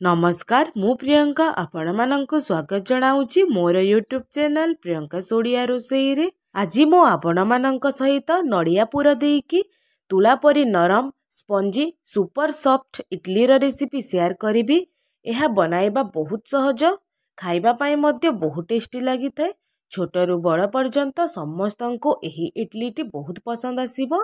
नमस्कार मु प्रियंका आपण मानक स्वागत जनाऊँगी मोर यूट्यूब चैनल प्रियंका सोडिया रोषेई रे। आज मु आपण मानक सहित नड़िया पुर देकी तुला परी नरम spongy super soft idli recipe share करी। यह बनाइबा बहुत सहज, खाइबा पाई मध्य बहुत टेस्टी लगी थाए। छोटरू बड़ पर्यंत समस्त को यही इडलीटी बहुत पसंद आसीबो।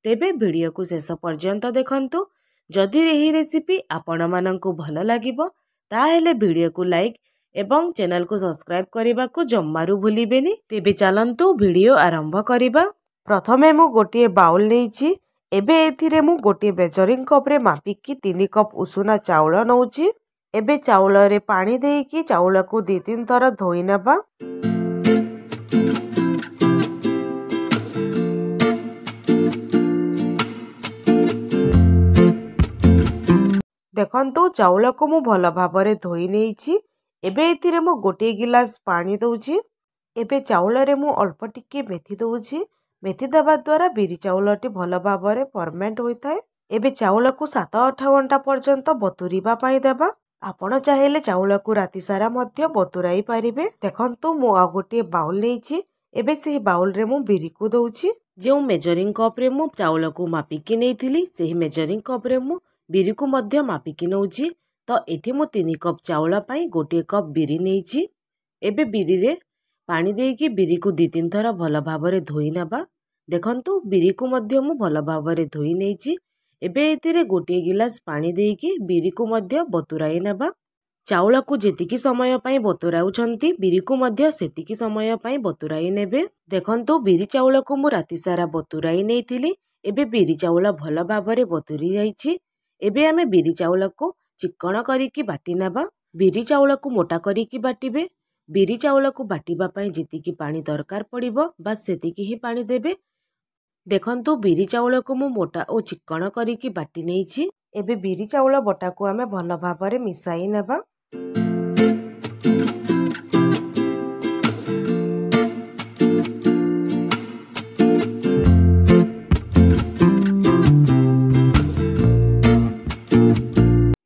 तेबे वीडियो को शेष पर्यंत देखंतु। जदि यही रेसिपी आपण मानंकु भल लागिबो ताहेले वीडियो को लाइक एवं चैनल को सब्सक्राइब करने को जम्मारू भूलिबेनी। तेबे चलंतु वीडियो आरंभ करिबा। प्रथमे मु गोटे बाउल नेइछि। एबे एथिरे मु गोटे मेजरिंग कप रे मापिकी 3 कप उषुना चाउल नउछि। एबे चाउल रे पानी देकी चाउल को 2-3 थर धोई नेबा। देखंतु चाउल को मु भल भाबरे धोई नेइछि। एबे एथिरे मु गोटे गिलास पानी दउछि। एबे चाउल रे मु अल्प टिके मेथी दउछि। मेथी देबा द्वारा बिरी चाउलटी भल भाबरे फर्मेंट होइथाय। एबे चाउल को 7-8 घंटा पर्यंत बतुरीबा पाई देबा। आपण चाहेले चाउल को राति सारा मध्य बतुराई पारिबे। देखंतु मु आ गोटे बाउल नेइछि। एबे सेही बाउल रे मु बिरी को दउछि। जे मेजरिंग कप रे मु चाउल को मापिकी नेइथिली सेही मेजरिंग कप रे मु बिरी को मध्य मापिकी नउछि। तो एठी मु 3 कप चाउल पाई 1 कप बिरी नेइछि। एबे बिरी रे पानी देकी बिरी को 2-3 थर भल भाबरे धोई नेबा। देखंतु बिरी को मध्य मु भल भाबरे धोई नेइछि। एबे एथिरे गोटे गिलास पानी देकी बिरी को मध्य बतुराई नेबा। चाउल को जेतिकी समय पाई बतुराउछंती बिरी को मध्य सेतिकी समय पाई बतुराई नेबे। देखंतु बिरी चाउल को मु राति सारा बतुराई नेइथिली। एबे बिरी चाउल भल भाबरे बतुरी जाइछि। एबे आमे बिरी चाउल को चिक्कण करिकी बाटी नेबा। बिरी चाउल को मोटा करिकी बाटिबे। बिरी चाउल को बाटिबा पाई जेतिकी पानी दरकार पड़िबो बस सेतिकी ही पानी देबे। देखंतु बिरी चाउल को मु मोटा ओ चिक्कण करिकी बाटी नेइछि। एबे बिरी चाउल बटा को आमे भल भाबरे मिसाई नेबा।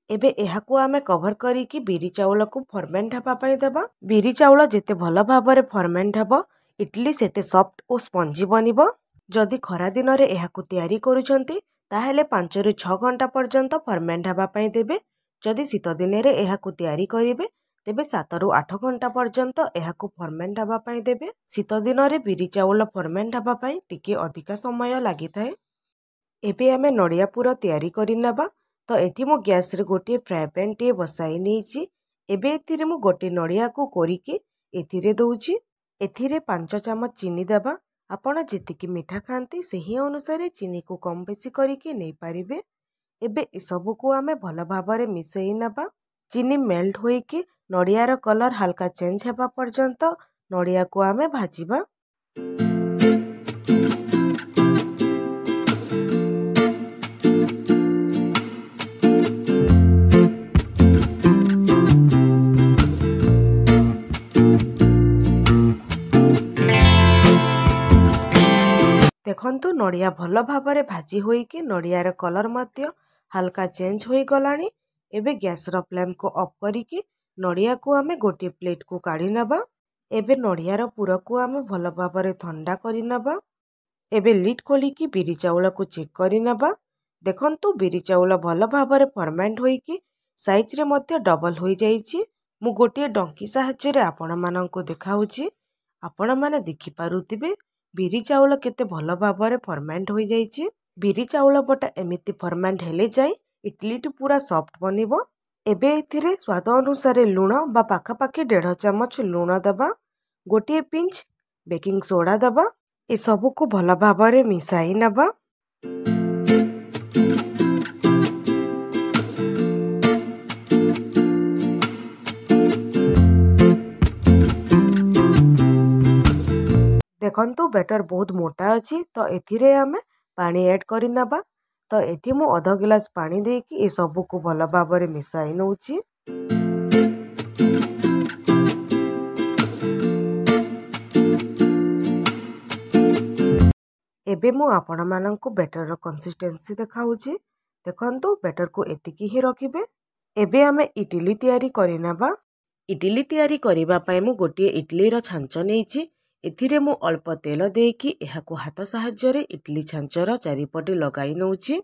एबे एहाकु आमे कवर करिकी बिरी चाउल को फर्मेंट हबा पाई देबा। बिरी चाउल जेते भल भाबरे फर्मेंट हबो इडली सेते सॉफ्ट और स्पंजी बनिबो। जदि खरा दिन रे एहाकु तयारी करूछंती ताहेले 5 ରୁ 6 घंटा पर्यंत फर्मेंट हबा पाई देबे। जदि शीत दिन रे एहाकु तयारी करिवे तेबे 7 ରୁ 8 घंटा पर्यंत एहाकु फर्मेंट हबा पाई देबे। शीत दिन रे बिरी चाउल फर्मेंट हबा पाई टिके अधिका समय लागि थाए। एबे आमे नड़िया पुर तयारी करि नेबा। तो एठी मु गैस रे गोटे फ्राई पैन टे बसाई नेइछि। एबे एथिरे मु गोटे नड़िया को कोरिकी एथिरे दउछि। एथिरे 5 चमच चीनी देबा। आपण जेतिकी मिठा खांती सेही अनुसार चीनी को कम बेसी करिकी नै पारिबे। एबे ए सब को आमे भल भाबरे मिसई नेबा। चीनी मेल्ट होइकी नड़िया रो कलर हल्का चेंज हेबा पर्यंत नड़िया को आमे भाजिबा। देखंतु नड़िया भल भाबरे भाजी होइकी नड़िया रो कलर मध्य हल्का चेंज होई गलानी। एबे गैस रो फ्लेम को ऑफ करिकी नड़िया को आमे गोटे प्लेट को काढी नेबा। एबे नड़िया रो पुर को आमे भल भाबरे ठंडा करि नेबा। एबे लिड खोलिकी बिरी चाउल को चेक करि नेबा। देखंतु बिरी चाउल भल भाबरे फर्मेंट होइकी साइज रे मध्य डबल होई जाइछि। मु गोटे डंकी सहायता रे आपण माननको देखाउछि। आपण माने देखि पारुतिबे बिरी चाउल केते भल भाबरे फर्मेंट होई जाइछि। बिरी चाउल बटा एमिति फर्मेंट हेले जाय इडलीटी पूरा सॉफ्ट बनिबो। एबे एथिरे स्वाद अनुसार लूण बा पाखा पाखी 1.5 चमच लूण दबा। गोटे पिंच बेकिंग सोडा दबा। ए सब को भल भाबरे मिसाई नबा। देखंतु बैटर बहुत मोटा अछि। तो एथिरे आमे पानी ऐड करि नबा। तो एठी मु आधा गिलास पानी देकी ए सब को भल भाबरे मिसाई नउछि। एबे मु आपण माननको बैटर रो कंसिस्टेंसी देखाउछि। देखंतु बैटर को एतिकी ही रखिबे। एबे आमे इडली तैयारी करिनबा। इडली तैयारी करिबा पई मु गोटिए इडलीर छांच नेइछि। एथिरे मु अल्प तेल देकी एहाकु हाथ साहाय्यरे इडली छांचर चारिपटे लगाई नउछि।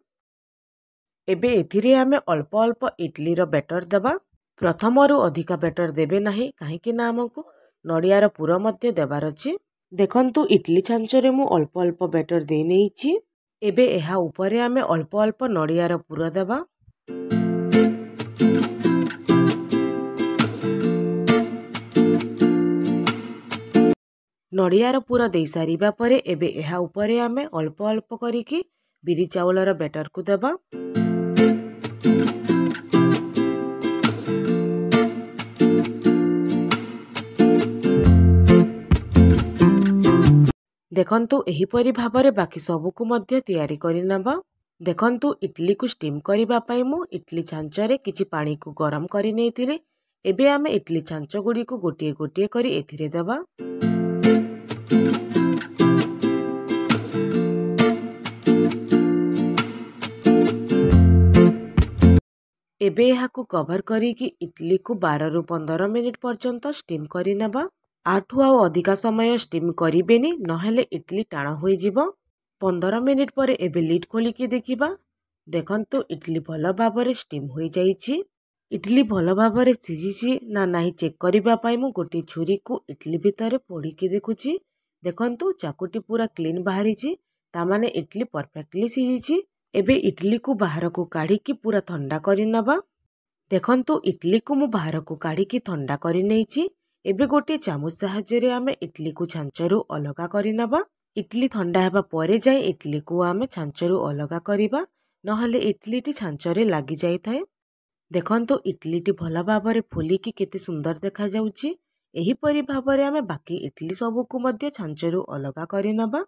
एबे एथिरे आमे अल्प अल्प इडलीर बैटर देबा। प्रथमरु अधिका बैटर देबे नाही काहेकि ना हमकु नडियार पुर मध्य देबार अछि। देखंतु इडली छांचरे मु अल्प अल्प बैटर दे नेइछि। एबे एहा उपरे आमे अल्प अल्प नडियार पुर देबा। नडियार पुर दे सारिबा परे एबे एहा उपरे आमे अल्प अल्प करिकी बिरी चाउलर बैटर को देबा। देखंतु एही परी भाबरे बाकी सबुकु मध्य तैयारी करिनबा। देखंतु इडली को स्टीम करिबा पई मु इडली छांचरे किछि पानी को गरम करि नेइतिले। एबे आमे इडली छांच गुडी को गोटिए गोटिए करी एथिरे देबा। एबे एहाकु कवर करिकी इडली को 12 रु 15 मिनिट पर्यंत स्टीम करि नेबा। आठु आउ अधिका समय स्टीम करिबेनी नहेले इडली टाण होई जिवो। 15 मिनिट परे एबे लिड खोलिकी देखिबा। देखंतु इडली भल भाबरे स्टीम होई जाईछि। इडली भल भाबरे सिझिछि ना नाही चेक करिबा पई मु गोटी छुरी को इडली भितरे पोड़ीकी देखुछि। देखंतु चाकुटी पूरा क्लीन बाहरिछि ता माने इडली परफेक्टली सिझिछि। एबे इडली को बाहर को काढ़ीकी पूरा ठंडा करि नबा। देखंतु इडली को मु बाहर को काढ़ीकी ठंडा करि नेइछि। एबे गोटे चामच साहाय्यरे आमे इडली को छांचरु अलगा करि नबा। इडली ठंडा हेबा परे जाय इडली को आमे छांचरु अलगा करिबा नहले इडलीटी छांचरे लागि जाय थाए। देखंतु इडलीटी भल भाबरे फुलिकी केते सुंदर देखा जाउछि। एही परी भाबरे आमे बाकी इडली सबु को मध्य छांचरु अलगा करि नबा।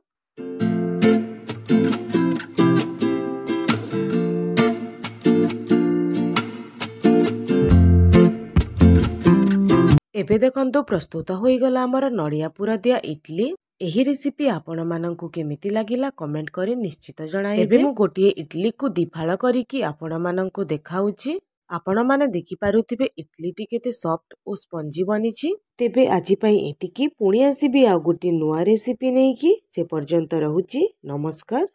एबे देखंतु प्रस्तुत होई गला हमर नडिया पुर दिया इडली। एही रेसिपी आपण माननकु केमिति लागिला कमेंट करी निश्चित जणाइबे। एबे मु गोटिए इडली को दिफाळ करिकी आपण माननकु देखाउछि। आपण माने देखि पारुथिबे इडलीटी केते सॉफ्ट ओ स्पंजी बनिछि। तेबे आजि पई एतिकी पुणी आसीबी आ गोटी नुआ रेसिपी नेकी। से पर्यंत रहुछि नमस्कार।